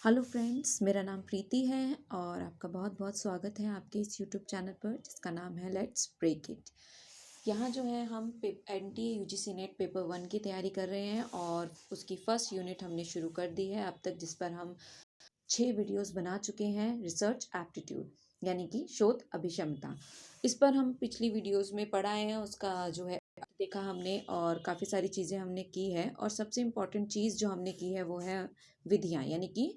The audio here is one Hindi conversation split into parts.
हेलो फ्रेंड्स, मेरा नाम प्रीति है और आपका बहुत बहुत स्वागत है आपके इस यूट्यूब चैनल पर जिसका नाम है लेट्स ब्रेक इट। यहाँ जो है हम एनटीए यूजीसी नेट पेपर 1 की तैयारी कर रहे हैं और उसकी फर्स्ट यूनिट हमने शुरू कर दी है अब तक, जिस पर हम 6 वीडियोस बना चुके हैं। रिसर्च एप्टीट्यूड यानी कि शोध अभिक्षमता, इस पर हम पिछली वीडियोस में पढ़ा है, उसका जो है देखा हमने और काफ़ी सारी चीज़ें हमने की है। और सबसे इम्पॉर्टेंट चीज़ जो हमने की है वो है विधियाँ, यानी कि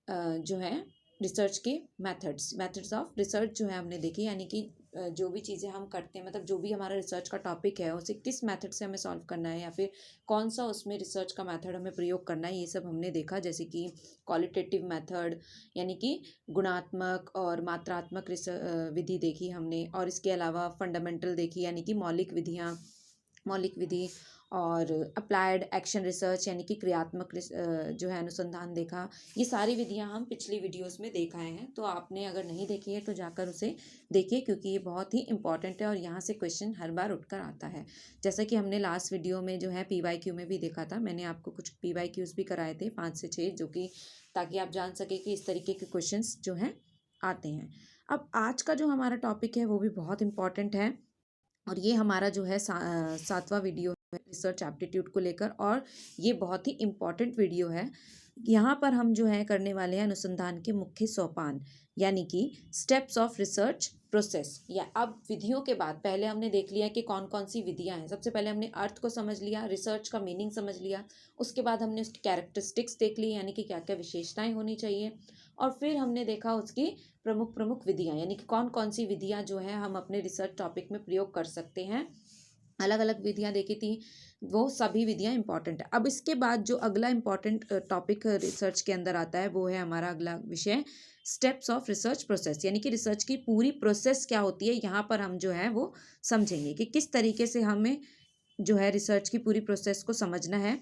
जो है रिसर्च के मेथड्स ऑफ रिसर्च जो है हमने देखी, यानी कि जो भी चीज़ें हम करते हैं, मतलब जो भी हमारा रिसर्च का टॉपिक है उसे किस मेथड से हमें सॉल्व करना है या फिर कौन सा उसमें रिसर्च का मेथड हमें प्रयोग करना है, ये सब हमने देखा। जैसे कि क्वालिटेटिव मेथड यानी कि गुणात्मक और मात्रात्मक विधि देखी हमने, और इसके अलावा फंडामेंटल देखी यानी कि मौलिक विधि, और अप्लाइड एक्शन रिसर्च यानी कि क्रियात्मक जो है अनुसंधान देखा। ये सारी विधियां हम पिछली वीडियोस में देखा हैं, तो आपने अगर नहीं देखी है तो जाकर उसे देखिए, क्योंकि ये बहुत ही इंपॉर्टेंट है और यहाँ से क्वेश्चन हर बार उठकर आता है। जैसा कि हमने लास्ट वीडियो में जो है PYQ में भी देखा था, मैंने आपको कुछ PYQs भी कराए थे 5 से 6, जो कि ताकि आप जान सके कि इस तरीके के क्वेश्चन जो हैं आते हैं। अब आज का जो हमारा टॉपिक है वो भी बहुत इंपॉर्टेंट है और ये हमारा जो है 7वां वीडियो है रिसर्च एप्टीट्यूड को लेकर, और ये बहुत ही इम्पॉर्टेंट वीडियो है। यहाँ पर हम जो है करने वाले हैं अनुसंधान के मुख्य सोपान, यानी कि स्टेप्स ऑफ रिसर्च प्रोसेस। या अब विधियों के बाद पहले हमने देख लिया कि कौन कौन सी विधियाँ हैं। सबसे पहले हमने अर्थ को समझ लिया, रिसर्च का मीनिंग समझ लिया, उसके बाद हमने उसकी कैरेक्टरिस्टिक्स देख ली, यानी कि क्या क्या विशेषताएं होनी चाहिए, और फिर हमने देखा उसकी प्रमुख प्रमुख विधियाँ, यानी कि कौन कौन सी विधियाँ जो है हम अपने रिसर्च टॉपिक में प्रयोग कर सकते हैं। अलग अलग विधियाँ देखी थी, वो सभी विधियाँ इंपॉर्टेंट है। अब इसके बाद जो अगला इंपॉर्टेंट टॉपिक रिसर्च के अंदर आता है वो है हमारा अगला विषय स्टेप्स ऑफ रिसर्च प्रोसेस, यानी कि रिसर्च की पूरी प्रोसेस क्या होती है। यहाँ पर हम जो है वो समझेंगे कि किस तरीके से हमें जो है रिसर्च की पूरी प्रोसेस को समझना है,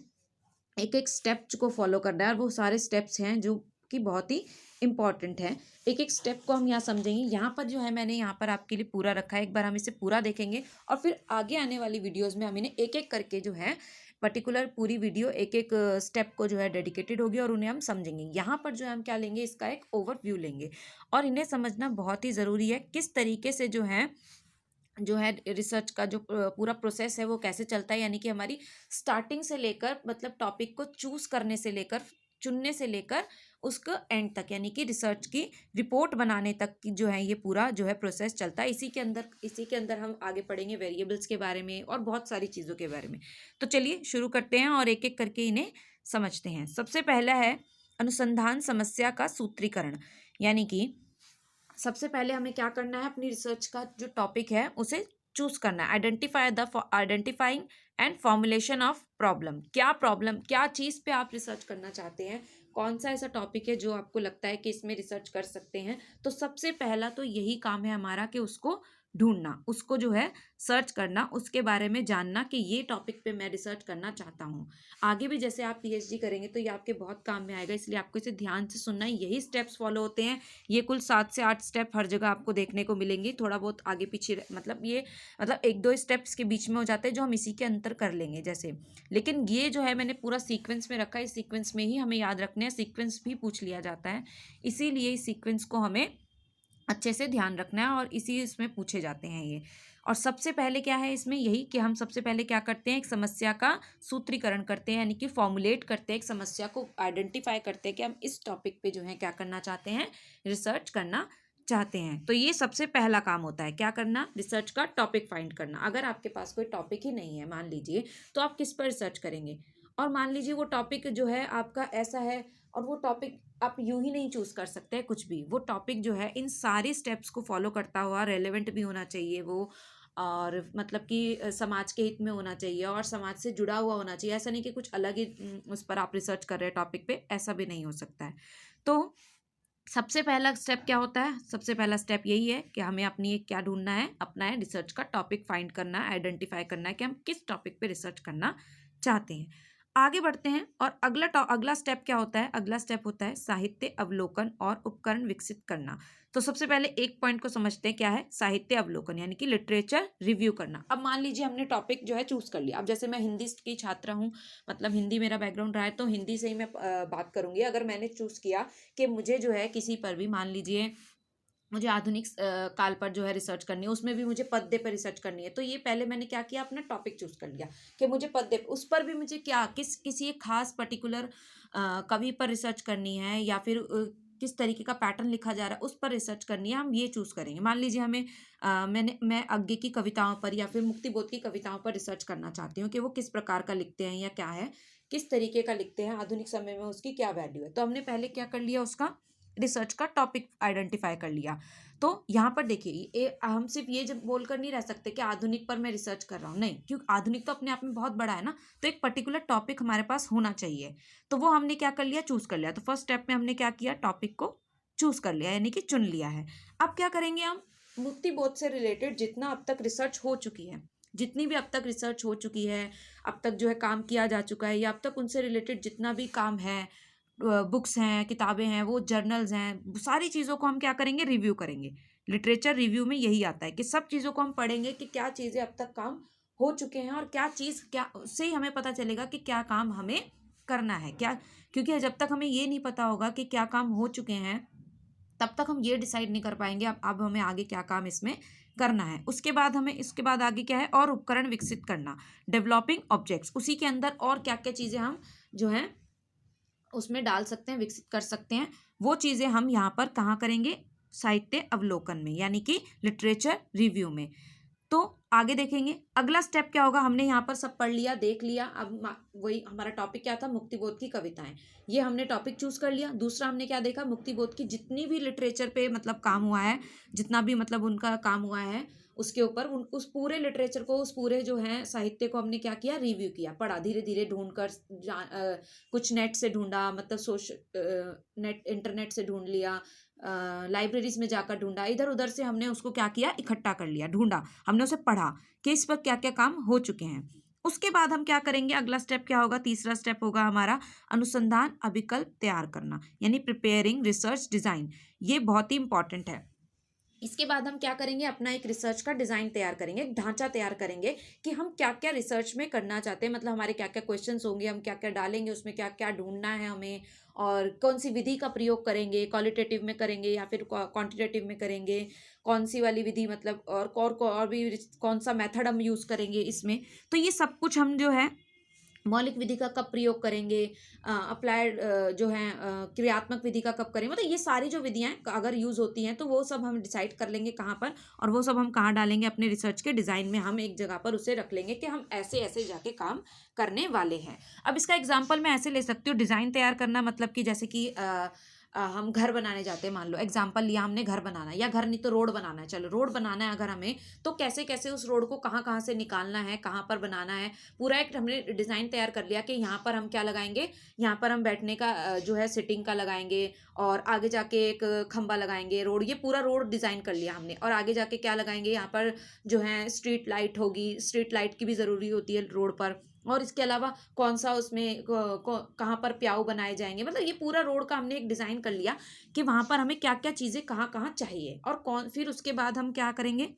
एक एक स्टेप को फॉलो करना है, और वो सारे स्टेप्स हैं जो कि बहुत ही इंपॉर्टेंट है। एक एक स्टेप को हम यहाँ समझेंगे। यहाँ पर जो है मैंने यहाँ पर आपके लिए पूरा रखा है, एक बार हम इसे पूरा देखेंगे और फिर आगे आने वाली वीडियोस में हम इन्हें एक एक करके जो है पर्टिकुलर पूरी वीडियो एक एक स्टेप को जो है डेडिकेटेड होगी और उन्हें हम समझेंगे। यहाँ पर जो है हम क्या लेंगे, इसका एक ओवरव्यू लेंगे, और इन्हें समझना बहुत ही ज़रूरी है किस तरीके से जो है रिसर्च का जो पूरा प्रोसेस है वो कैसे चलता है, यानी कि हमारी स्टार्टिंग से लेकर, मतलब टॉपिक को चूज करने से लेकर, चुनने से लेकर उसका एंड तक, यानी कि रिसर्च की रिपोर्ट बनाने तक की जो है ये पूरा जो है प्रोसेस चलता है। इसी के अंदर हम आगे पढ़ेंगे वेरिएबल्स के बारे में और बहुत सारी चीज़ों के बारे में। तो चलिए शुरू करते हैं और एक एक करके इन्हें समझते हैं। सबसे पहला है अनुसंधान समस्या का सूत्रीकरण, यानी कि सबसे पहले हमें क्या करना है, अपनी रिसर्च का जो टॉपिक है उसे चूज करना है। Identifying and formulation of problem, क्या चीज़ पे आप रिसर्च करना चाहते हैं, कौन सा ऐसा टॉपिक है जो आपको लगता है कि इसमें रिसर्च कर सकते हैं। तो सबसे पहला तो यही काम है हमारा कि उसको ढूंढना, उसको जो है सर्च करना, उसके बारे में जानना कि ये टॉपिक पे मैं रिसर्च करना चाहता हूँ। आगे भी जैसे आप PhD करेंगे तो ये आपके बहुत काम में आएगा, इसलिए आपको इसे ध्यान से सुनना है। यही स्टेप्स फॉलो होते हैं। ये कुल 7 से 8 स्टेप हर जगह आपको देखने को मिलेंगे, थोड़ा बहुत आगे पीछे मतलब एक दो स्टेप्स के बीच में हो जाते हैं जो हम इसी के अंतर कर लेंगे जैसे। लेकिन ये जो है मैंने पूरा सीक्वेंस में रखा है, इस सीक्वेंस में ही हमें याद रखना है। सीक्वेंस भी पूछ लिया जाता है, इसीलिए इस सीक्वेंस को हमें अच्छे से ध्यान रखना है और इसी इसमें पूछे जाते हैं ये। और सबसे पहले क्या है इसमें, यही कि हम सबसे पहले क्या करते हैं, एक समस्या का सूत्रीकरण करते हैं, यानी कि फॉर्मुलेट करते हैं, एक समस्या को आइडेंटिफाई करते हैं कि हम इस टॉपिक पे जो है क्या करना चाहते हैं, रिसर्च करना चाहते हैं। तो ये सबसे पहला काम होता है, क्या करना, रिसर्च का टॉपिक फाइंड करना। अगर आपके पास कोई टॉपिक ही नहीं है मान लीजिए, तो आप किस पर रिसर्च करेंगे। और मान लीजिए वो टॉपिक जो है आपका ऐसा है, और वो टॉपिक आप यूं ही नहीं चूज कर सकते हैं कुछ भी। वो टॉपिक जो है इन सारी स्टेप्स को फॉलो करता हुआ रेलेवेंट भी होना चाहिए वो, और मतलब कि समाज के हित में होना चाहिए और समाज से जुड़ा हुआ होना चाहिए। ऐसा नहीं कि कुछ अलग ही उस पर आप रिसर्च कर रहे हैं टॉपिक पे, ऐसा भी नहीं हो सकता है। तो सबसे पहला स्टेप क्या होता है, सबसे पहला स्टेप यही है कि हमें अपनी एक क्या ढूंढना है, अपना है रिसर्च का टॉपिक फाइंड करना है, आइडेंटिफाई करना है कि हम किस टॉपिक पे रिसर्च करना चाहते हैं। आगे बढ़ते हैं और अगला स्टेप क्या होता है? अगला स्टेप होता है साहित्य अवलोकन और उपकरण विकसित करना। तो सबसे पहले एक पॉइंट को समझते हैं, क्या है? साहित्य अवलोकन यानी कि लिटरेचर रिव्यू करना। अब मान लीजिए हमने टॉपिक जो है चूज कर लिया। अब जैसे मैं हिंदी की छात्रा हूँ, मतलब हिंदी मेरा बैकग्राउंड रहा है, तो हिंदी से ही मैं बात करूंगी। अगर मैंने चूज किया कि मुझे जो है किसी पर भी, मान लीजिए मुझे आधुनिक काल पर जो है रिसर्च करनी है, उसमें भी मुझे पद्य पर रिसर्च करनी है, तो ये पहले मैंने क्या किया, अपना टॉपिक चूज कर लिया कि मुझे पद्य, उस पर भी मुझे क्या किसी एक खास पर्टिकुलर कवि पर रिसर्च करनी है, या फिर किस तरीके का पैटर्न लिखा जा रहा है उस पर रिसर्च करनी है, हम ये चूज करेंगे। मान लीजिए हमें मैं अज्ञे की कविताओं पर या फिर मुक्तिबोध की कविताओं पर रिसर्च करना चाहती हूँ कि वो किस प्रकार का लिखते हैं या क्या है, किस तरीके का लिखते हैं, आधुनिक समय में उसकी क्या वैल्यू है। तो हमने पहले क्या कर लिया, उसका रिसर्च का टॉपिक आइडेंटिफाई कर लिया। तो यहाँ पर देखिए, हम सिर्फ ये जब बोलकर नहीं रह सकते कि आधुनिक पर मैं रिसर्च कर रहा हूँ, नहीं, क्योंकि आधुनिक तो अपने आप में बहुत बड़ा है ना, तो एक पर्टिकुलर टॉपिक हमारे पास होना चाहिए। तो वो हमने क्या कर लिया, चूज कर लिया। तो फर्स्ट स्टेप में हमने क्या किया, टॉपिक को चूज कर लिया, यानी कि चुन लिया है। अब क्या करेंगे हम, मुक्ति बोध से रिलेटेड जितना अब तक रिसर्च हो चुकी है, जितनी भी अब तक रिसर्च हो चुकी है, अब तक जो है काम किया जा चुका है, या अब तक उनसे रिलेटेड जितना भी काम है, बुक्स हैं, किताबें हैं, वो जर्नल्स हैं, सारी चीज़ों को हम क्या करेंगे, रिव्यू करेंगे। लिटरेचर रिव्यू में यही आता है कि सब चीज़ों को हम पढ़ेंगे कि क्या चीज़ें अब तक काम हो चुके हैं, और क्या चीज़, क्या उससे ही हमें पता चलेगा कि क्या काम हमें करना है क्या। क्योंकि जब तक हमें ये नहीं पता होगा कि क्या काम हो चुके हैं, तब तक हम ये डिसाइड नहीं कर पाएंगे अब हमें आगे क्या काम इसमें करना है। उसके बाद हमें, इसके बाद आगे क्या है, और उपकरण विकसित करना, डेवलपिंग ऑब्जेक्ट्स, उसी के अंदर और क्या क्या चीज़ें हम जो है उसमें डाल सकते हैं, विकसित कर सकते हैं, वो चीज़ें हम यहाँ पर कहाँ करेंगे, साहित्य अवलोकन में, यानी कि लिटरेचर रिव्यू में। तो आगे देखेंगे अगला स्टेप क्या होगा। हमने यहाँ पर सब पढ़ लिया, देख लिया। अब वही हमारा टॉपिक क्या था, मुक्तिबोध की कविताएं, ये हमने टॉपिक चूज कर लिया। दूसरा हमने क्या देखा, मुक्तिबोध की जितनी भी लिटरेचर पे मतलब काम हुआ है, जितना भी मतलब उनका काम हुआ है, उसके ऊपर उस पूरे लिटरेचर को, उस पूरे जो है साहित्य को हमने क्या किया, रिव्यू किया, पढ़ा, धीरे धीरे ढूंढ कर कुछ नेट से ढूंढा, मतलब नेट इंटरनेट से ढूंढ लिया, लाइब्रेरीज में जाकर ढूंढा, इधर उधर से हमने उसको क्या किया, इकट्ठा कर लिया, ढूंढा, हमने उसे पढ़ा कि इस पर क्या क्या काम हो चुके हैं। उसके बाद हम क्या करेंगे, अगला स्टेप क्या होगा, तीसरा स्टेप होगा हमारा अनुसंधान अभिकल्प तैयार करना, यानी प्रिपेयरिंग रिसर्च डिजाइन। ये बहुत ही इंपॉर्टेंट है। इसके बाद हम क्या करेंगे, अपना एक रिसर्च का डिज़ाइन तैयार करेंगे, एक ढांचा तैयार करेंगे कि हम क्या क्या रिसर्च में करना चाहते हैं, मतलब हमारे क्या क्या क्वेश्चंस होंगे, हम क्या क्या डालेंगे उसमें, क्या क्या ढूंढना है हमें, और कौन सी विधि का प्रयोग करेंगे, क्वालिटेटिव में करेंगे या फिर क्वांटिटेटिव में करेंगे, कौन सी वाली विधि, मतलब और भी कौन सा मेथड हम यूज़ करेंगे इसमें। तो ये सब कुछ हम जो है मौलिक विधि का कब प्रयोग करेंगे, अप्लाइड जो है क्रियात्मक विधि का कब करेंगे, मतलब ये सारी जो विधियां अगर यूज होती हैं तो वो सब हम डिसाइड कर लेंगे कहाँ पर, और वो सब हम कहाँ डालेंगे, अपने रिसर्च के डिजाइन में हम एक जगह पर उसे रख लेंगे कि हम ऐसे ऐसे जाके काम करने वाले हैं। अब इसका एग्जाम्पल मैं ऐसे ले सकती हूँ, डिजाइन तैयार करना मतलब कि जैसे कि हम घर बनाने जाते हैं, मान लो एग्जाम्पल लिया हमने, घर बनाना है, या घर नहीं तो रोड बनाना है, चलो रोड बनाना है अगर हमें, तो कैसे कैसे उस रोड को कहाँ कहाँ से निकालना है, कहाँ पर बनाना है, पूरा एक हमने डिज़ाइन तैयार कर लिया कि यहाँ पर हम क्या लगाएंगे, यहाँ पर हम बैठने का जो है सिटिंग का लगाएंगे, और आगे जाके एक खंबा लगाएंगे, रोड, ये पूरा रोड डिज़ाइन कर लिया हमने, और आगे जाके क्या लगाएंगे, यहाँ पर जो है स्ट्रीट लाइट होगी, स्ट्रीट लाइट की भी ज़रूरी होती है रोड पर, और इसके अलावा कौन सा उसमें कहाँ पर प्याऊ बनाए जाएंगे, मतलब ये पूरा रोड का हमने एक डिज़ाइन कर लिया कि वहाँ पर हमें क्या क्या चीज़ें कहाँ कहाँ चाहिए, और कौन, फिर उसके बाद हम क्या करेंगे।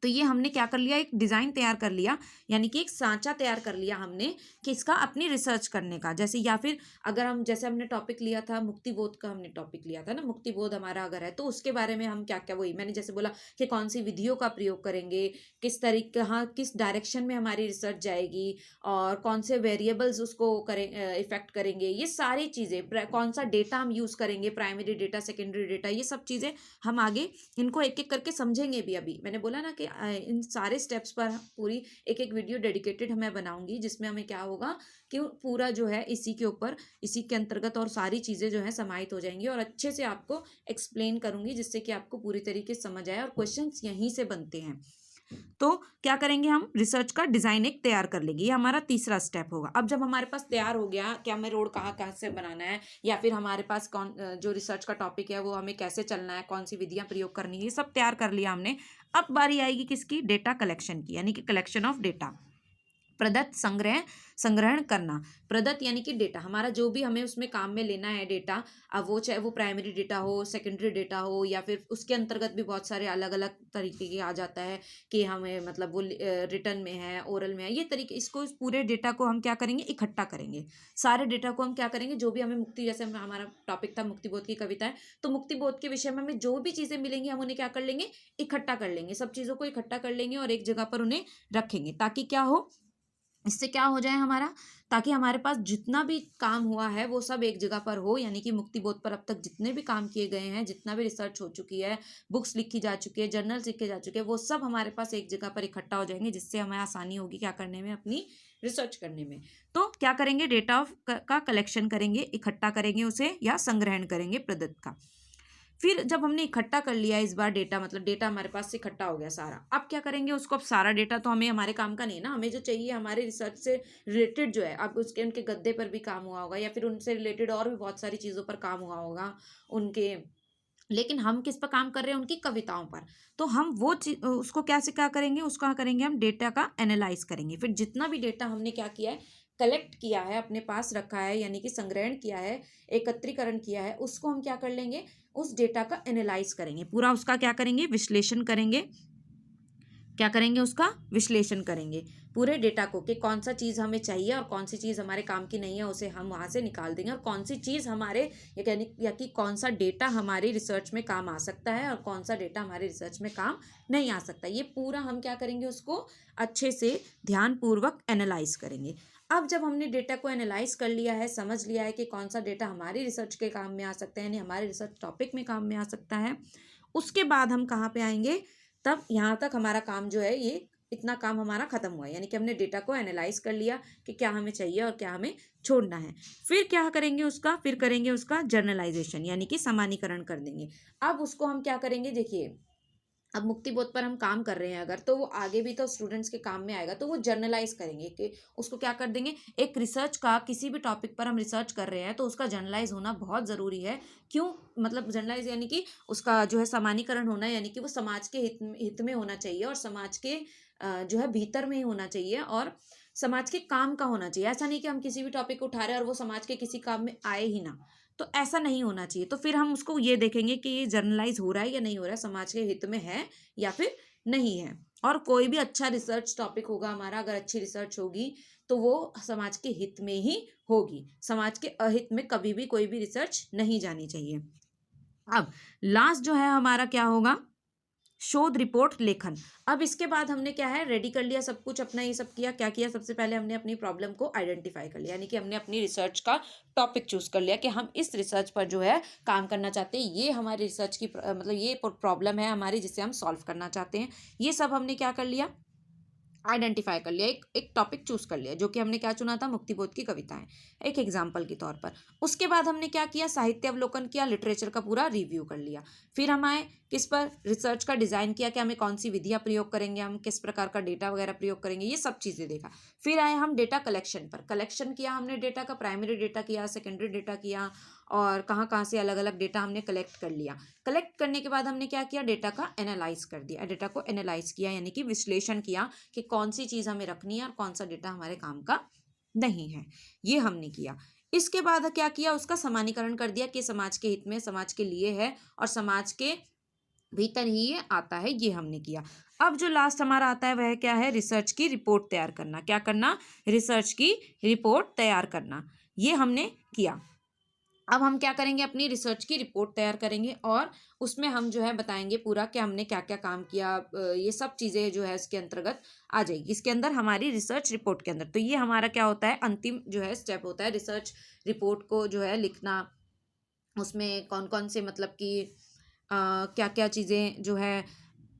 तो ये हमने क्या कर लिया, एक डिज़ाइन तैयार कर लिया, यानी कि एक सांचा तैयार कर लिया हमने कि इसका अपनी रिसर्च करने का। जैसे या फिर अगर हम, जैसे हमने टॉपिक लिया था मुक्तिबोध का, हमने टॉपिक लिया था ना, मुक्तिबोध हमारा अगर है तो उसके बारे में हम क्या क्या, वही मैंने जैसे बोला कि कौन सी विधियों का प्रयोग करेंगे, किस तरीके, हाँ किस डायरेक्शन में हमारी रिसर्च जाएगी, और कौन से वेरिएबल्स उसको करें इफेक्ट करेंगे, ये सारी चीज़ें, कौन सा डेटा हम यूज़ करेंगे, प्राइमरी डेटा, सेकेंडरी डेटा, ये सब चीज़ें हम आगे इनको एक एक करके समझेंगे भी। अभी मैंने बोला ना कि इन सारे स्टेप्स पर पूरी एक एक वीडियो डेडिकेटेड मैं बनाऊंगी, जिसमें हमें क्या होगा कि पूरा जो है इसी के ऊपर, इसी के अंतर्गत और सारी चीज़ें जो है समाहित हो जाएंगी, और अच्छे से आपको एक्सप्लेन करूंगी जिससे कि आपको पूरी तरीके से समझ आए, और क्वेश्चंस यहीं से बनते हैं। तो क्या करेंगे, हम रिसर्च का डिज़ाइन एक तैयार कर लेंगे, ये हमारा तीसरा स्टेप होगा। अब जब हमारे पास तैयार हो गया कि हमें रोड कहाँ कहाँ से बनाना है, या फिर हमारे पास कौन जो रिसर्च का टॉपिक है वो हमें कैसे चलना है, कौन सी विधियाँ प्रयोग करनी है, ये सब तैयार कर लिया हमने। अब बारी आएगी किसकी, डेटा कलेक्शन की, यानी कि कलेक्शन ऑफ डेटा। प्रदत्त संग्रहण करना। प्रदत्त यानी कि डेटा, हमारा जो भी हमें उसमें काम में लेना है डेटा, अब वो चाहे वो प्राइमरी डेटा हो, सेकेंडरी डेटा हो, या फिर उसके अंतर्गत भी बहुत सारे अलग अलग तरीके के आ जाता है कि हमें मतलब वो रिटर्न में है, ओरल में है, ये तरीके, इसको इस पूरे डेटा को हम क्या करेंगे, इकट्ठा करेंगे। सारे डेटा को हम क्या करेंगे, जो भी हमें मुक्ति, जैसे हमारा टॉपिक था मुक्तिबोध की कविता है, तो मुक्तिबोध के विषय में हमें जो भी चीज़ें मिलेंगी हम उन्हें क्या कर लेंगे, इकट्ठा कर लेंगे। सब चीज़ों को इकट्ठा कर लेंगे और एक जगह पर उन्हें रखेंगे, ताकि क्या हो, इससे क्या हो जाए हमारा, ताकि हमारे पास जितना भी काम हुआ है वो सब एक जगह पर हो। यानी कि मुक्तिबोध पर अब तक जितने भी काम किए गए हैं, जितना भी रिसर्च हो चुकी है, बुक्स लिखी जा चुकी है, जर्नल्स लिखे जा चुके हैं, वो सब हमारे पास एक जगह पर इकट्ठा हो जाएंगे, जिससे हमें आसानी होगी क्या करने में, अपनी रिसर्च करने में। तो क्या करेंगे, डेटा ऑफ का कलेक्शन करेंगे, इकट्ठा करेंगे उसे, या संग्रहण करेंगे प्रदत्त का। फिर जब हमने इकट्ठा कर लिया इस बार डेटा, मतलब डेटा हमारे पास से इकट्ठा हो गया सारा, अब क्या करेंगे उसको, अब सारा डेटा तो हमें हमारे काम का नहीं है ना, हमें जो चाहिए हमारे रिसर्च से रिलेटेड जो है, अब उसके उनके गद्दे पर भी काम हुआ होगा, या फिर उनसे रिलेटेड और भी बहुत सारी चीज़ों पर काम हुआ होगा उनके, लेकिन हम किस पर काम कर रहे हैं, उनकी कविताओं पर। तो हम वो चीज उसको कैसे क्या करेंगे, उसका करेंगे हम डेटा का एनालाइज करेंगे। फिर जितना भी डेटा हमने क्या किया है, कलेक्ट किया है, अपने पास रखा है, यानी कि संग्रहण किया है, एकत्रीकरण किया है, उसको हम क्या कर लेंगे, उस डेटा का एनालाइज करेंगे, पूरा उसका क्या करेंगे, विश्लेषण करेंगे। क्या करेंगे, उसका विश्लेषण करेंगे पूरे डेटा को, कि कौन सा चीज़ हमें चाहिए और कौन सी चीज़ हमारे काम की नहीं है, उसे हम वहाँ से निकाल देंगे, और कौन सी चीज़ हमारे या कि कौन सा डेटा हमारी रिसर्च में काम आ सकता है और कौन सा डेटा हमारी रिसर्च में काम नहीं आ सकता। ये पूरा हम क्या करेंगे, उसको अच्छे से ध्यानपूर्वक एनालाइज करेंगे। अब जब हमने डेटा को एनालाइज कर लिया है, समझ लिया है कि कौन सा डेटा हमारी रिसर्च के काम में आ सकता है, यानी हमारे रिसर्च टॉपिक में काम में आ सकता है, उसके बाद हम कहाँ पे आएंगे, तब यहाँ तक हमारा काम जो है, ये इतना काम हमारा खत्म हुआ है, यानी कि हमने डेटा को एनालाइज कर लिया कि क्या हमें चाहिए और क्या हमें छोड़ना है। फिर क्या करेंगे उसका, फिर करेंगे उसका जर्नलाइजेशन, यानी कि सामान्यीकरण कर देंगे। अब उसको हम क्या करेंगे, देखिए अब मुक्तिबोध पर हम काम कर रहे हैं अगर, तो वो आगे भी तो स्टूडेंट्स के काम में आएगा, तो वो जर्नलाइज करेंगे, कि उसको क्या कर देंगे, एक रिसर्च का, किसी भी टॉपिक पर हम रिसर्च कर रहे हैं तो उसका जर्नलाइज होना बहुत ज़रूरी है। क्यों, मतलब जर्नलाइज यानी कि उसका जो है सामान्यीकरण होना, यानी कि वो समाज के हित में होना चाहिए, और समाज के जो है भीतर में ही होना चाहिए, और समाज के काम का होना चाहिए। ऐसा नहीं कि हम किसी भी टॉपिक को उठा रहे हैं और वो समाज के किसी काम में आए ही ना, तो ऐसा नहीं होना चाहिए। तो फिर हम उसको ये देखेंगे कि ये जर्नलाइज हो रहा है या नहीं हो रहा है, समाज के हित में है या फिर नहीं है। और कोई भी अच्छा रिसर्च टॉपिक होगा हमारा, अगर अच्छी रिसर्च होगी तो वो समाज के हित में ही होगी, समाज के अहित में कभी भी कोई भी रिसर्च नहीं जानी चाहिए। अब लास्ट जो है हमारा क्या होगा, शोध रिपोर्ट लेखन। अब इसके बाद हमने क्या है, रेडी कर लिया सब कुछ अपना, ये सब किया, क्या किया, सबसे पहले हमने अपनी प्रॉब्लम को आइडेंटिफाई कर लिया, यानी कि हमने अपनी रिसर्च का टॉपिक चूज कर लिया कि हम इस रिसर्च पर जो है काम करना चाहते हैं, ये हमारी रिसर्च की मतलब ये प्रॉब्लम है हमारी, जिसे हम सॉल्व करना चाहते हैं। ये सब हमने क्या कर लिया, आइडेंटिफाई कर लिया, एक टॉपिक चूज कर लिया, जो कि हमने क्या चुना था, मुक्तिबोध की कविताएं, एक एग्जाम्पल के तौर पर। उसके बाद हमने क्या किया, साहित्य अवलोकन किया, लिटरेचर का पूरा रिव्यू कर लिया। फिर हम आए किस पर, रिसर्च का डिजाइन किया कि हमें कौन सी विधियां प्रयोग करेंगे, हम किस प्रकार का डेटा वगैरह प्रयोग करेंगे, ये सब चीजें देखा। फिर आए हम डेटा कलेक्शन पर, कलेक्शन किया हमने डेटा का, प्राइमरी डेटा किया, सेकेंडरी डेटा किया, और कहाँ कहाँ से अलग अलग डेटा हमने कलेक्ट कर लिया। कलेक्ट करने के बाद हमने क्या किया, डेटा का एनालाइज कर दिया, डेटा को एनालाइज किया, यानी कि विश्लेषण किया कि कौन सी चीज़ हमें रखनी है और कौन सा डेटा हमारे काम का नहीं है, ये हमने किया। इसके बाद क्या किया, उसका सामान्यीकरण कर दिया कि समाज के हित में, समाज के लिए है और समाज के भीतर ही ये आता है, ये हमने किया। अब जो लास्ट हमारा आता है वह क्या है, रिसर्च की रिपोर्ट तैयार करना। क्या करना, रिसर्च की रिपोर्ट तैयार करना, ये हमने किया। अब हम क्या करेंगे, अपनी रिसर्च की रिपोर्ट तैयार करेंगे और उसमें हम जो है बताएंगे पूरा कि हमने क्या क्या काम किया, ये सब चीज़ें जो है इसके अंतर्गत आ जाएगी, इसके अंदर हमारी रिसर्च रिपोर्ट के अंदर। तो ये हमारा क्या होता है, अंतिम जो है स्टेप होता है, रिसर्च रिपोर्ट को जो है लिखना। उसमें कौन कौन से मतलब कि क्या क्या चीज़ें जो है,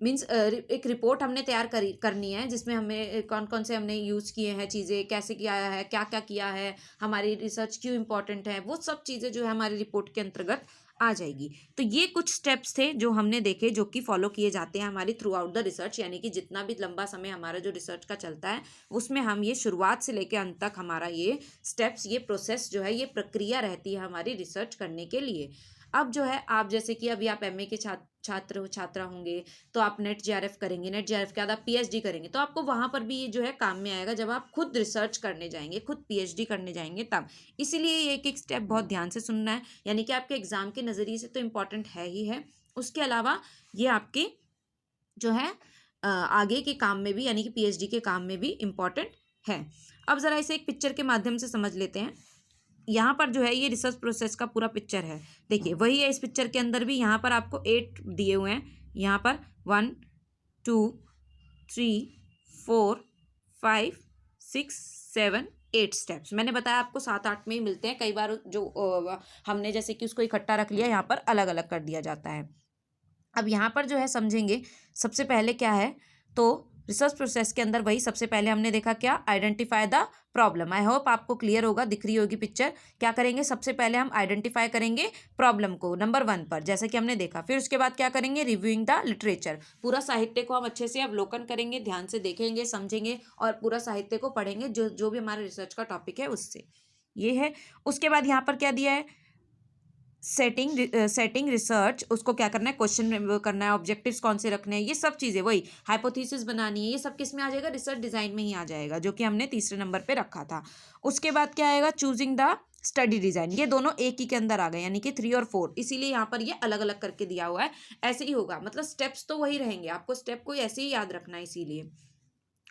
मीन्स एक रिपोर्ट हमने तैयार करनी है, जिसमें हमें कौन कौन से हमने यूज़ किए हैं चीज़ें, कैसे किया है, क्या क्या किया है, हमारी रिसर्च क्यों इंपॉर्टेंट है, वो सब चीज़ें जो है हमारी रिपोर्ट के अंतर्गत आ जाएगी। तो ये कुछ स्टेप्स थे जो हमने देखे, जो कि फॉलो किए जाते हैं हमारी थ्रू आउट द रिसर्च, यानी कि जितना भी लंबा समय हमारा जो रिसर्च का चलता है उसमें हम ये शुरुआत से लेकर अंत तक हमारा ये स्टेप्स, ये प्रोसेस जो है, ये प्रक्रिया रहती है हमारी रिसर्च करने के लिए। अब जो है आप जैसे कि अभी आप एमए के छात्रा होंगे, तो आप नेट जेआरएफ करेंगे, नेट जेआरएफ के बाद आप पीएचडी करेंगे, तो आपको वहां पर भी ये जो है काम में आएगा जब आप खुद रिसर्च करने जाएंगे, खुद पीएचडी करने जाएंगे तब। इसीलिए ये एक एक स्टेप बहुत ध्यान से सुनना है, यानी कि आपके एग्जाम के नजरिए से तो इम्पोर्टेंट है ही है, उसके अलावा ये आपके जो है आगे के काम में भी, यानी कि पीएचडी के काम में भी इम्पोर्टेंट है। अब जरा इसे एक पिक्चर के माध्यम से समझ लेते हैं। यहाँ पर जो है ये रिसर्च प्रोसेस का पूरा पिक्चर है, देखिए वही है इस पिक्चर के अंदर भी। यहाँ पर आपको 8 दिए हुए हैं, यहाँ पर 1 2 3 4 5 6 7 8 स्टेप्स। मैंने बताया आपको 7-8 में ही मिलते हैं, कई बार जो हमने जैसे कि उसको इकट्ठा रख लिया, यहाँ पर अलग अलग कर दिया जाता है। अब यहाँ पर जो है समझेंगे सबसे पहले क्या है, तो रिसर्च प्रोसेस के अंदर वही सबसे पहले हमने देखा क्या, identify the problem. I hope आपको क्लियर होगा, दिख रही होगी पिक्चर। क्या करेंगे, सबसे पहले हम आइडेंटिफाई करेंगे प्रॉब्लम को नंबर 1 पर, जैसे कि हमने देखा। फिर उसके बाद क्या करेंगे, रिव्यूइंग द लिटरेचर, पूरा साहित्य को हम अच्छे से अवलोकन करेंगे, ध्यान से देखेंगे, समझेंगे और पूरा साहित्य को पढ़ेंगे जो जो भी हमारे रिसर्च का टॉपिक है उससे, ये है। उसके बाद यहाँ पर क्या दिया है, सेटिंग रिसर्च, उसको क्या करना है, क्वेश्चन करना है, ऑब्जेक्टिव्स कौन से रखने हैं, ये सब चीज़ें, वही हाइपोथेसिस बनानी है, ये सब किस में आ जाएगा, रिसर्च डिज़ाइन में ही आ जाएगा, जो कि हमने तीसरे नंबर पे रखा था। उसके बाद क्या आएगा, चूजिंग द स्टडी डिज़ाइन, ये दोनों एक ही के अंदर आ गए, यानी कि 3 और 4, इसीलिए यहाँ पर ये अलग अलग करके दिया हुआ है। ऐसे ही होगा, मतलब स्टेप्स तो वही रहेंगे, आपको स्टेप को ऐसे ही याद रखना है इसीलिए।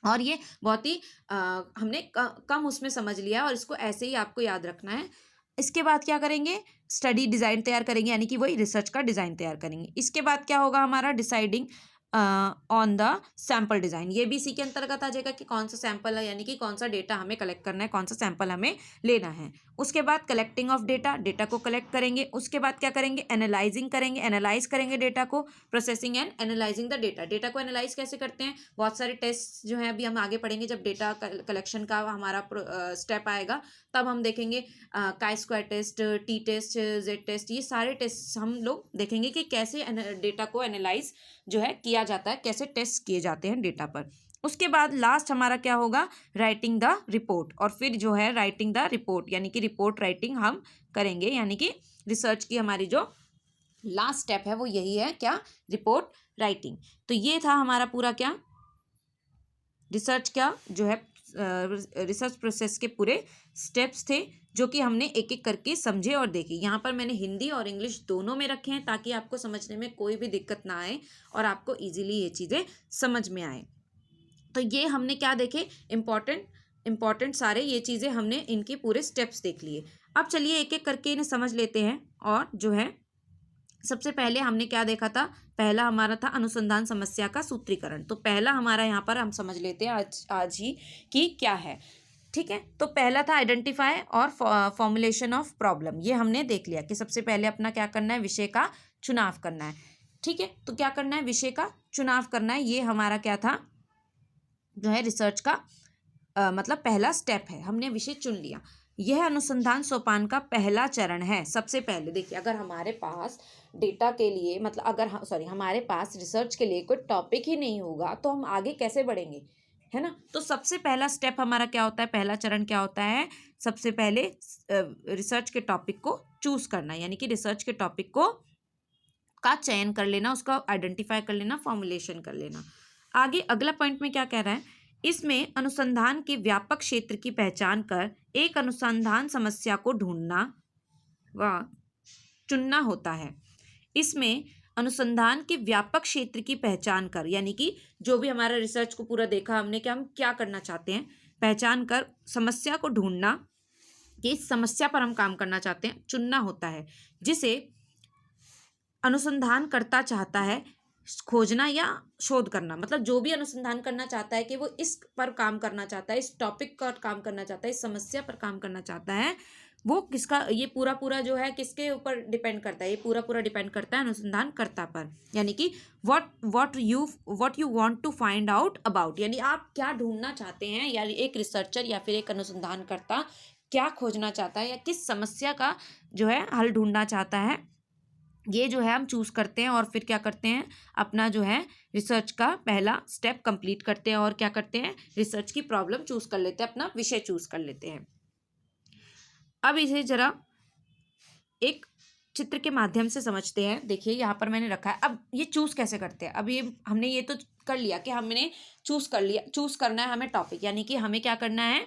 और ये बहुत ही हमने कम उसमें समझ लिया और इसको ऐसे ही आपको याद रखना है। इसके बाद क्या करेंगे, स्टडी डिज़ाइन तैयार करेंगे, यानी कि वही रिसर्च का डिज़ाइन तैयार करेंगे। इसके बाद क्या होगा हमारा, deciding on the sample design, ये भी इसी के अंतर्गत आ जाएगा कि कौन सा सैम्पल है, यानी कि कौन सा डेटा हमें कलेक्ट करना है, कौन सा सैम्पल हमें लेना है। उसके बाद कलेक्टिंग ऑफ डेटा, डेटा को कलेक्ट करेंगे। उसके बाद क्या करेंगे, एनालाइजिंग करेंगे, एनालाइज करेंगे डेटा को, processing and analysing the data, data को एनालाइज कैसे करते हैं, बहुत सारे टेस्ट जो है अभी हम आगे पढ़ेंगे, जब डेटा कलेक्शन का हमारा स्टेप आएगा तब हम देखेंगे chi square test, t test, z test, ये सारे टेस्ट हम लोग देखेंगे कि कैसे डेटा को एनालाइज जो है किया जाता है, कैसे टेस्ट किए जाते हैं डेटा पर। उसके बाद लास्ट हमारा क्या होगा, राइटिंग द रिपोर्ट, और फिर जो है राइटिंग द रिपोर्ट, यानी कि रिपोर्ट राइटिंग हम करेंगे, यानी कि रिसर्च की हमारी जो लास्ट स्टेप है वो यही है, क्या, रिपोर्ट राइटिंग। तो ये था हमारा पूरा क्या, रिसर्च का जो है रिसर्च प्रोसेस के पूरे स्टेप्स थे, जो कि हमने एक एक करके समझे और देखे। यहाँ पर मैंने हिंदी और इंग्लिश दोनों में रखे हैं ताकि आपको समझने में कोई भी दिक्कत ना आए और आपको इजीली ये चीज़ें समझ में आए। तो ये हमने क्या देखे, इम्पॉर्टेंट सारे ये चीज़ें हमने इनके पूरे स्टेप्स देख लिए। अब चलिए एक एक करके इन्हें समझ लेते हैं। और जो है सबसे पहले हमने क्या देखा था, पहला हमारा था अनुसंधान समस्या का सूत्रीकरण। तो पहला हमारा यहाँ पर हम समझ लेते हैं आज ही कि क्या है, ठीक है। तो पहला था आइडेंटिफाई और फॉर्मुलेशन ऑफ प्रॉब्लम, ये हमने देख लिया कि सबसे पहले अपना क्या करना है, विषय का चुनाव करना है, ठीक है। तो क्या करना है, विषय का चुनाव करना है, ये हमारा क्या था, जो है रिसर्च का मतलब पहला स्टेप है, हमने विषय चुन लिया। यह अनुसंधान सोपान का पहला चरण है। सबसे पहले देखिए, अगर हमारे पास डेटा के लिए मतलब अगर हमारे पास रिसर्च के लिए कोई टॉपिक ही नहीं होगा तो हम आगे कैसे बढ़ेंगे, है ना। तो सबसे पहला स्टेप हमारा क्या होता है, पहला चरण क्या होता है, सबसे पहले रिसर्च के टॉपिक को चूज करना, यानी कि रिसर्च के टॉपिक को का चयन कर लेना, उसका आइडेंटिफाई कर लेना, फॉर्मुलेशन कर लेना। आगे अगला पॉइंट में क्या कह रहा है, इसमें अनुसंधान के व्यापक क्षेत्र की पहचान कर एक अनुसंधान समस्या को ढूंढना व चुनना होता है। इसमें अनुसंधान के व्यापक क्षेत्र की पहचान कर, यानी कि जो भी हमारा रिसर्च को पूरा देखा हमने कि हम क्या करना चाहते हैं, पहचान कर समस्या को ढूंढना, कि इस समस्या पर हम काम करना चाहते हैं, चुनना होता है, जिसे अनुसंधान करता चाहता है खोजना या शोध करना। मतलब जो भी अनुसंधान करना चाहता है कि वो इस पर काम करना चाहता है, इस टॉपिक पर काम करना चाहता है, इस समस्या पर काम करना चाहता है, वो किसका, ये पूरा जो है किसके ऊपर डिपेंड करता है, ये पूरा डिपेंड करता है अनुसंधानकर्ता पर। यानी कि what you want to find out about, यानी आप क्या ढूंढना चाहते हैं, यानी एक रिसर्चर या फिर एक अनुसंधानकर्ता क्या खोजना चाहता है या किस समस्या का जो है हल ढूंढना चाहता है, ये जो है हम चूज़ करते हैं और फिर क्या करते हैं, अपना जो है रिसर्च का पहला स्टेप कंप्लीट करते हैं और क्या करते हैं, रिसर्च की प्रॉब्लम चूज़ कर लेते हैं, अपना विषय चूज़ कर लेते हैं। अब इसे जरा एक चित्र के माध्यम से समझते हैं। देखिए यहाँ पर मैंने रखा है। अब ये चूज़ कैसे करते हैं, अब ये हमने ये तो कर लिया कि हमने चूज़ कर लिया, चूज़ करना है हमें टॉपिक, यानी कि हमें क्या करना है,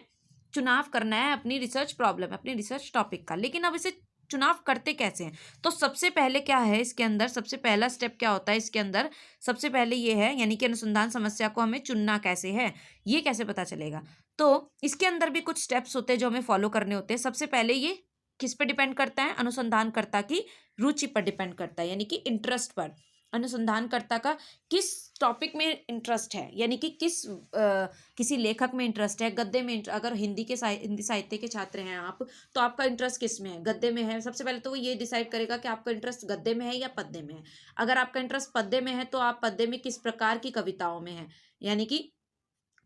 चुनाव करना है अपनी रिसर्च प्रॉब्लम, अपनी रिसर्च टॉपिक का। लेकिन अब इसे चुनाव करते कैसे हैं, तो सबसे पहले क्या है इसके अंदर, सबसे पहला स्टेप क्या होता है इसके अंदर, सबसे पहले ये है, यानी कि अनुसंधान समस्या को हमें चुनना कैसे है, ये कैसे पता चलेगा। तो इसके अंदर भी कुछ स्टेप्स होते हैं जो हमें फॉलो करने होते हैं। सबसे पहले ये किस पे डिपेंड करता है, अनुसंधानकर्ता की रुचि पर डिपेंड करता है, यानी कि इंटरेस्ट पर। अनुसंधानकर्ता का किस टॉपिक में इंटरेस्ट है, यानी कि किसी लेखक में इंटरेस्ट है, गद्य में अगर हिंदी साहित्य के छात्र हैं आप, तो आपका इंटरेस्ट किस में है, गद्य में है। सबसे पहले तो वो ये डिसाइड करेगा कि आपका इंटरेस्ट गद्य में है या पद्य में है। अगर आपका इंटरेस्ट पद्य में है तो आप पद्य में किस प्रकार की कविताओं में है, यानी कि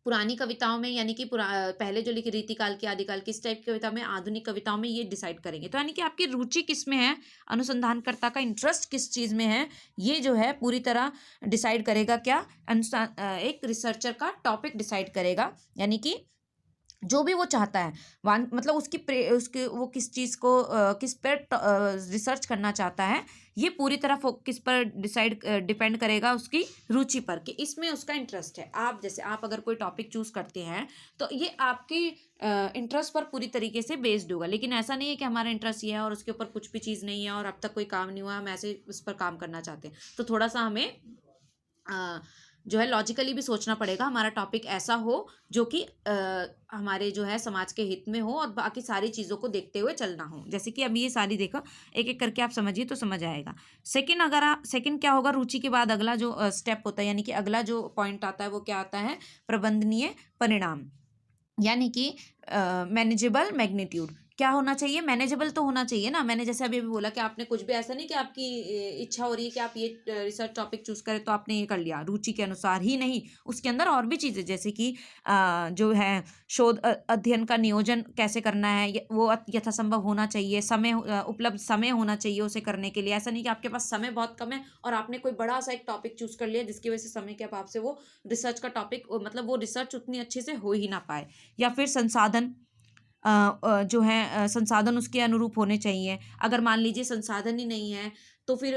पुरानी कविताओं में, यानी कि पहले जो लिखी रीतिकाल की, आदिकाल की, इस टाइप की कविता में, आधुनिक कविताओं में, ये डिसाइड करेंगे। तो यानी कि आपकी रुचि किस में है, अनुसंधानकर्ता का इंटरेस्ट किस चीज़ में है, ये जो है पूरी तरह डिसाइड करेगा क्या, एक रिसर्चर का टॉपिक डिसाइड करेगा। यानी कि जो भी वो चाहता है, मतलब उसके वो किस चीज़ को किस पर रिसर्च करना चाहता है, ये पूरी तरह किस पर डिपेंड करेगा, उसकी रुचि पर, कि इसमें उसका इंटरेस्ट है। आप जैसे आप अगर कोई टॉपिक चूज़ करते हैं तो ये आपकी इंटरेस्ट पर पूरी तरीके से बेस्ड होगा। लेकिन ऐसा नहीं है कि हमारा इंटरेस्ट ये है और उसके ऊपर कुछ भी चीज़ नहीं है और अब तक कोई काम नहीं हुआ, हम ऐसे उस पर काम करना चाहते हैं। तो थोड़ा सा हमें जो है लॉजिकली भी सोचना पड़ेगा, हमारा टॉपिक ऐसा हो जो कि हमारे जो है समाज के हित में हो और बाकी सारी चीज़ों को देखते हुए चलना हो। जैसे कि अभी ये सारी देखो, एक एक करके आप समझिए तो समझ आएगा। सेकंड क्या होगा, रुचि के बाद अगला जो स्टेप होता है, यानी कि अगला जो पॉइंट आता है वो क्या आता है, प्रबंधनीय परिणाम, यानी कि मैनेजेबल मैग्नीट्यूड। क्या होना चाहिए, मैनेजेबल तो होना चाहिए ना। मैंने जैसे अभी बोला कि आपने कुछ भी, ऐसा नहीं कि आपकी इच्छा हो रही है कि आप ये रिसर्च टॉपिक चूज करें तो आपने ये कर लिया, रुचि के अनुसार ही नहीं, उसके अंदर और भी चीज़ें, जैसे कि जो है शोध अध्ययन का नियोजन कैसे करना है, वो यथासंभव होना चाहिए, समय उपलब्ध समय होना चाहिए उसे करने के लिए। ऐसा नहीं कि आपके पास समय बहुत कम है और आपने कोई बड़ा सा एक टॉपिक चूज कर लिया जिसकी वजह से समय के अभाव से वो रिसर्च का टॉपिक, मतलब वो रिसर्च उतनी अच्छे से हो ही ना पाए। या फिर संसाधन, जो है संसाधन उसके अनुरूप होने चाहिए। अगर मान लीजिए संसाधन ही नहीं है तो फिर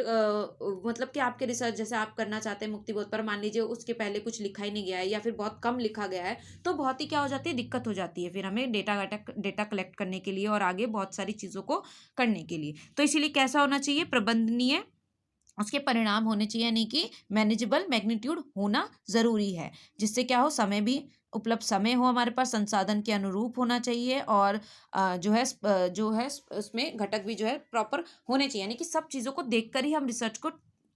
मतलब कि आपके रिसर्च जैसे आप करना चाहते हैं मुक्तिबोध पर, मान लीजिए उसके पहले कुछ लिखा ही नहीं गया है या फिर बहुत कम लिखा गया है, तो बहुत ही क्या हो जाती है, दिक्कत हो जाती है फिर हमें डेटा कलेक्ट करने के लिए और आगे बहुत सारी चीज़ों को करने के लिए। तो इसीलिए कैसा होना चाहिए, प्रबंधनीय उसके परिणाम होने चाहिए, यानी कि मैनेजेबल मैग्नीट्यूड होना ज़रूरी है, जिससे क्या हो, समय भी उपलब्ध समय हो हमारे पास, संसाधन के अनुरूप होना चाहिए और जो है उसमें घटक भी जो है प्रॉपर होने चाहिए, यानी कि सब चीज़ों को देखकर ही हम रिसर्च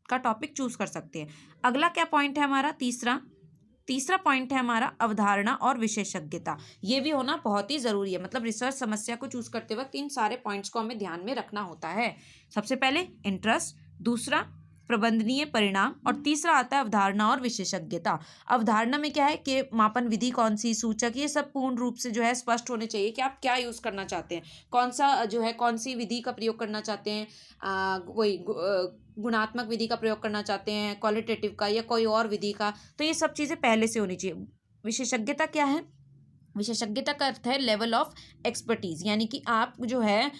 का टॉपिक चूज कर सकते हैं। अगला क्या पॉइंट है हमारा, तीसरा पॉइंट है हमारा अवधारणा और विशेषज्ञता। ये भी होना बहुत ही ज़रूरी है। मतलब रिसर्च समस्या को चूज करते वक्त इन सारे पॉइंट्स को हमें ध्यान में रखना होता है। सबसे पहले इंटरेस्ट, दूसरा प्रबंधनीय परिणाम और तीसरा आता है अवधारणा और विशेषज्ञता। अवधारणा में क्या है कि मापन विधि कौन सी, सूचक, ये सब पूर्ण रूप से जो है स्पष्ट होने चाहिए कि आप क्या यूज़ करना चाहते हैं, कौन सा जो है कौन सी विधि का प्रयोग करना चाहते हैं, गुणात्मक विधि का प्रयोग करना चाहते हैं, क्वालिटेटिव का, या कोई और विधि का। तो ये सब चीज़ें पहले से होनी चाहिए। विशेषज्ञता क्या है, विशेषज्ञता का अर्थ है लेवल ऑफ एक्सपर्टीज, यानी कि आप जो है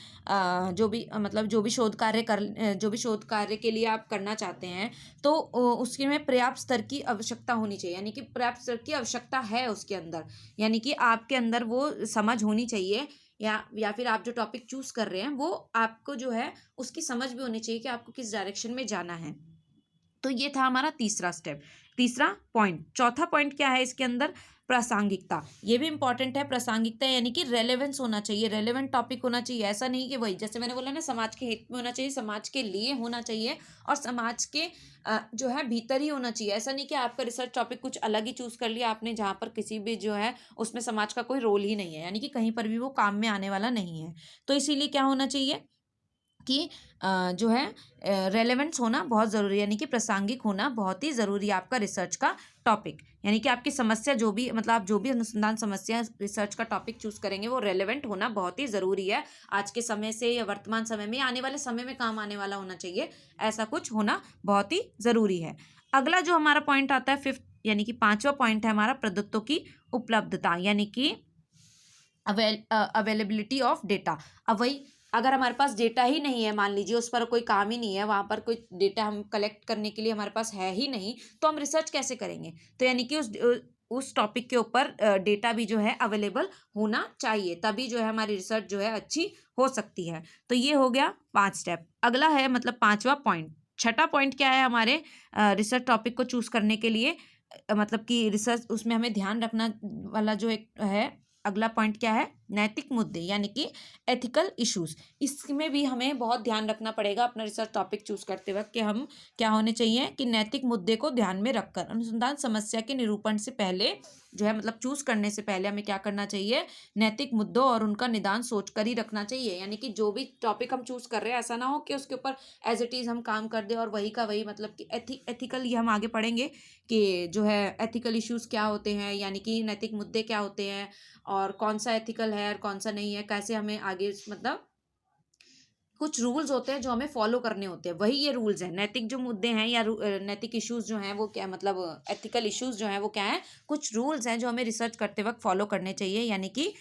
जो भी शोध कार्य के लिए आप करना चाहते हैं तो उसके में पर्याप्त स्तर की आवश्यकता होनी चाहिए, यानी कि पर्याप्त स्तर की आवश्यकता है उसके अंदर, यानी कि आपके अंदर वो समझ होनी चाहिए, या फिर आप जो टॉपिक चूज कर रहे हैं वो आपको जो है उसकी समझ भी होनी चाहिए कि आपको किस डायरेक्शन में जाना है। तो ये था हमारा तीसरा स्टेप, तीसरा पॉइंट। चौथा पॉइंट क्या है इसके अंदर, प्रासंगिकता। ये भी इंपॉर्टेंट है, प्रासंगिकता यानी कि रेलेवेंस होना चाहिए, रेलेवेंट टॉपिक होना चाहिए। ऐसा नहीं कि वही जैसे मैंने बोला ना, समाज के हित में होना चाहिए, समाज के लिए होना चाहिए और समाज के जो है भीतर ही होना चाहिए। ऐसा नहीं कि आपका रिसर्च टॉपिक कुछ अलग ही चूज कर लिया आपने, जहाँ पर किसी भी जो है उसमें समाज का कोई रोल ही नहीं है, यानी कि कहीं पर भी वो काम में आने वाला नहीं है। तो इसीलिए क्या होना चाहिए कि जो है रेलेवेंस होना बहुत ज़रूरी है, यानी कि प्रासंगिक होना बहुत ही ज़रूरी है आपका रिसर्च का टॉपिक। यानी कि आपकी समस्या जो भी मतलब आप जो भी अनुसंधान समस्या रिसर्च का टॉपिक चूज़ करेंगे वो रेलेवेंट होना बहुत ही ज़रूरी है। आज के समय से या वर्तमान समय में, आने वाले समय में काम आने वाला होना चाहिए, ऐसा कुछ होना बहुत ही ज़रूरी है। अगला जो हमारा पॉइंट आता है फिफ्थ, यानी कि 5वां पॉइंट है हमारा प्रदत्तों की उपलब्धता, यानी कि अवेलेबिलिटी ऑफ डेटा। अब वही, अगर हमारे पास डेटा ही नहीं है, मान लीजिए उस पर कोई काम ही नहीं है, वहाँ पर कोई डेटा हम कलेक्ट करने के लिए हमारे पास है ही नहीं, तो हम रिसर्च कैसे करेंगे? तो यानी कि उस टॉपिक के ऊपर डेटा भी जो है अवेलेबल होना चाहिए, तभी जो है हमारी रिसर्च जो है अच्छी हो सकती है। तो ये हो गया 5 स्टेप। अगला है मतलब 5वां पॉइंट। छठा पॉइंट क्या है हमारे रिसर्च टॉपिक को चूज करने के लिए, मतलब कि रिसर्च उसमें हमें ध्यान रखना वाला जो एक है, अगला पॉइंट क्या है? नैतिक मुद्दे, यानी कि एथिकल इश्यूज। इसमें भी हमें बहुत ध्यान रखना पड़ेगा अपना रिसर्च टॉपिक चूज करते वक्त कि हम क्या होने चाहिए कि नैतिक मुद्दे को ध्यान में रखकर अनुसंधान समस्या के निरूपण से पहले जो है, मतलब चूज करने से पहले हमें क्या करना चाहिए? नैतिक मुद्दों और उनका निदान सोच कर ही रखना चाहिए। यानी कि जो भी टॉपिक हम चूज कर रहे हैं, ऐसा ना हो कि उसके ऊपर एज इट इज हम काम कर दें और वही का वही, मतलब कि एथिकल, ये हम आगे पढ़ेंगे कि जो है एथिकल इश्यूज क्या होते हैं, यानी कि नैतिक मुद्दे क्या होते हैं और कौन सा एथिकल है और कौन सा नहीं है, कैसे हमें आगे, मतलब कुछ रूल्स होते हैं जो हमें फॉलो करने होते हैं, वही ये रूल्स हैं। नैतिक जो मुद्दे हैं या नैतिक इश्यूज जो हैं वो क्या, मतलब एथिकल इश्यूज जो हैं वो क्या है? कुछ रूल्स हैं जो हमें रिसर्च करते वक्त फॉलो करने चाहिए। यानी कि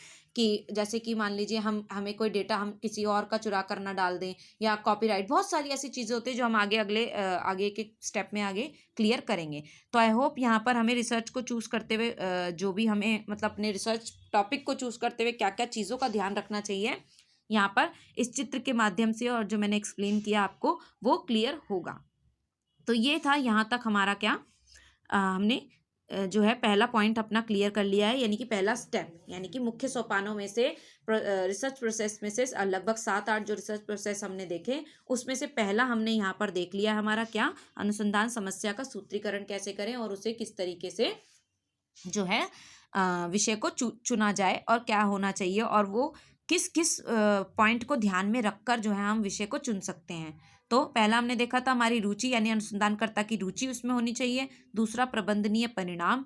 जैसे कि मान लीजिए हमें कोई डेटा हम किसी और का चुरा कर ना डाल दें, या कॉपीराइट, बहुत सारी ऐसी चीज़ें होती है जो हम आगे के स्टेप में आगे क्लियर करेंगे। तो आई होप यहाँ पर हमें रिसर्च को चूज़ करते हुए जो भी हमें, मतलब अपने रिसर्च टॉपिक को चूज़ करते हुए क्या क्या चीज़ों का ध्यान रखना चाहिए, यहाँ पर इस चित्र के माध्यम से और जो मैंने एक्सप्लेन किया आपको, वो क्लियर होगा। तो ये था यहाँ तक हमारा क्या, हमने जो है पहला पॉइंट अपना क्लियर कर लिया है, यानी कि पहला स्टेप, यानी कि मुख्य सोपानों में से रिसर्च प्रोसेस में से लगभग 7-8 जो रिसर्च प्रोसेस हमने देखे, उसमें से पहला हमने यहाँ पर देख लिया हमारा क्या, अनुसंधान समस्या का सूत्रीकरण कैसे करें और उसे किस तरीके से जो है विषय को चुना जाए और क्या होना चाहिए, और वो किस किस पॉइंट को ध्यान में रखकर जो है हम विषय को चुन सकते हैं। तो पहला हमने देखा था हमारी रुचि, यानी अनुसंधानकर्ता की रुचि उसमें होनी चाहिए। दूसरा प्रबंधनीय परिणाम।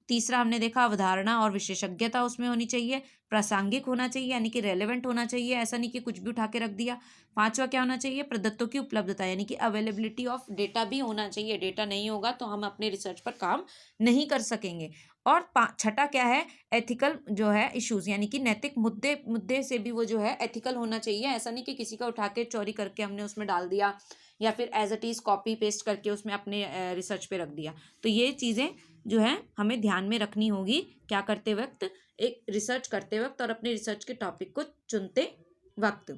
तीसरा हमने देखा अवधारणा और विशेषज्ञता उसमें होनी चाहिए। प्रासंगिक होना चाहिए, यानी कि रेलेवेंट होना चाहिए, ऐसा नहीं कि कुछ भी उठा के रख दिया। पांचवा क्या होना चाहिए? प्रदत्तों की उपलब्धता, यानी कि अवेलेबिलिटी ऑफ डेटा भी होना चाहिए। डेटा नहीं होगा तो हम अपने रिसर्च पर काम नहीं कर सकेंगे। और छठा क्या है? एथिकल जो है इश्यूज, यानी कि नैतिक मुद्दे से भी वो जो है एथिकल होना चाहिए। ऐसा नहीं कि किसी का उठा के चोरी करके हमने उसमें डाल दिया, या फिर as it is copy paste करके उसमें अपने रिसर्च पे रख दिया। तो ये चीज़ें जो है हमें ध्यान में रखनी होगी क्या करते वक्त, एक रिसर्च करते वक्त और अपने रिसर्च के टॉपिक को चुनते वक्त।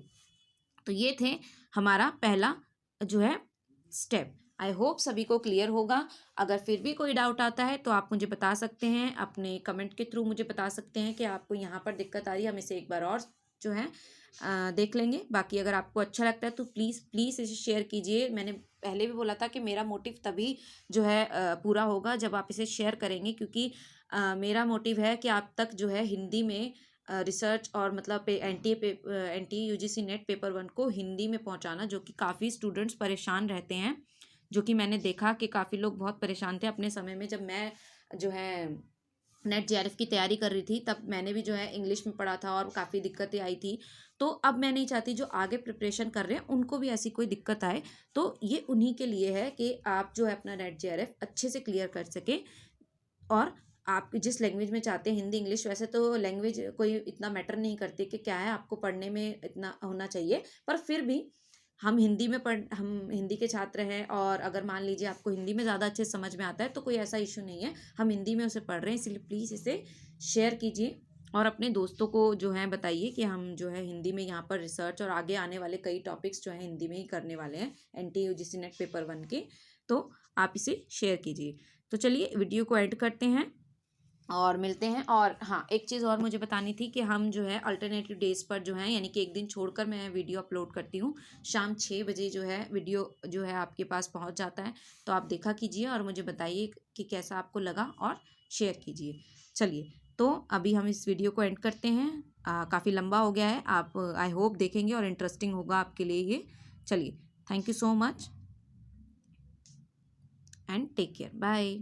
तो ये थे हमारा पहला जो है स्टेप। आई होप सभी को क्लियर होगा। अगर फिर भी कोई डाउट आता है तो आप मुझे बता सकते हैं, अपने कमेंट के थ्रू मुझे बता सकते हैं कि आपको यहाँ पर दिक्कत आ रही है। हम इसे एक बार और जो है देख लेंगे। बाकी अगर आपको अच्छा लगता है तो प्लीज़ प्लीज़ इसे शेयर कीजिए। मैंने पहले भी बोला था कि मेरा मोटिव तभी जो है पूरा होगा जब आप इसे शेयर करेंगे, क्योंकि मेरा मोटिव है कि आप तक जो है हिंदी में रिसर्च और मतलब एनटीए यूजीसी नेट पेपर 1 को हिंदी में पहुंचाना, जो कि काफ़ी स्टूडेंट्स परेशान रहते हैं। जो कि मैंने देखा कि काफ़ी लोग बहुत परेशान थे अपने समय में, जब मैं जो है नेट जेआरएफ की तैयारी कर रही थी, तब मैंने भी जो है इंग्लिश में पढ़ा था और काफ़ी दिक्कतें आई थी। तो अब मैं नहीं चाहती जो आगे प्रिपरेशन कर रहे हैं उनको भी ऐसी कोई दिक्कत आए। तो ये उन्हीं के लिए है कि आप जो है अपना नेट जेआरएफ अच्छे से क्लियर कर सकें। और आप जिस लैंग्वेज में चाहते हैं, हिंदी इंग्लिश, वैसे तो लैंग्वेज कोई इतना मैटर नहीं करती कि क्या है आपको पढ़ने में इतना होना चाहिए, पर फिर भी हम हिंदी के छात्र हैं, और अगर मान लीजिए आपको हिंदी में ज़्यादा अच्छे समझ में आता है तो कोई ऐसा इशू नहीं है, हम हिंदी में उसे पढ़ रहे हैं, इसलिए प्लीज़ इसे शेयर कीजिए और अपने दोस्तों को जो है बताइए कि हम जो है हिंदी में यहाँ पर रिसर्च और आगे आने वाले कई टॉपिक्स जो है हिंदी में ही करने वाले हैं एनटीए यूजीसी नेट पेपर 1 के। तो आप इसे शेयर कीजिए। तो चलिए वीडियो को एंड करते हैं और मिलते हैं। और हाँ, एक चीज़ और मुझे बतानी थी कि हम जो है अल्टरनेटिव डेज पर जो है, यानी कि एक दिन छोड़कर मैं वीडियो अपलोड करती हूँ। शाम 6 बजे जो है वीडियो जो है आपके पास पहुँच जाता है। तो आप देखा कीजिए और मुझे बताइए कि कैसा आपको लगा और शेयर कीजिए। चलिए, तो अभी हम इस वीडियो को एंड करते हैं। काफ़ी लंबा हो गया है, आप आई होप देखेंगे और इंटरेस्टिंग होगा आपके लिए ये। चलिए, thank you so much and take care, bye.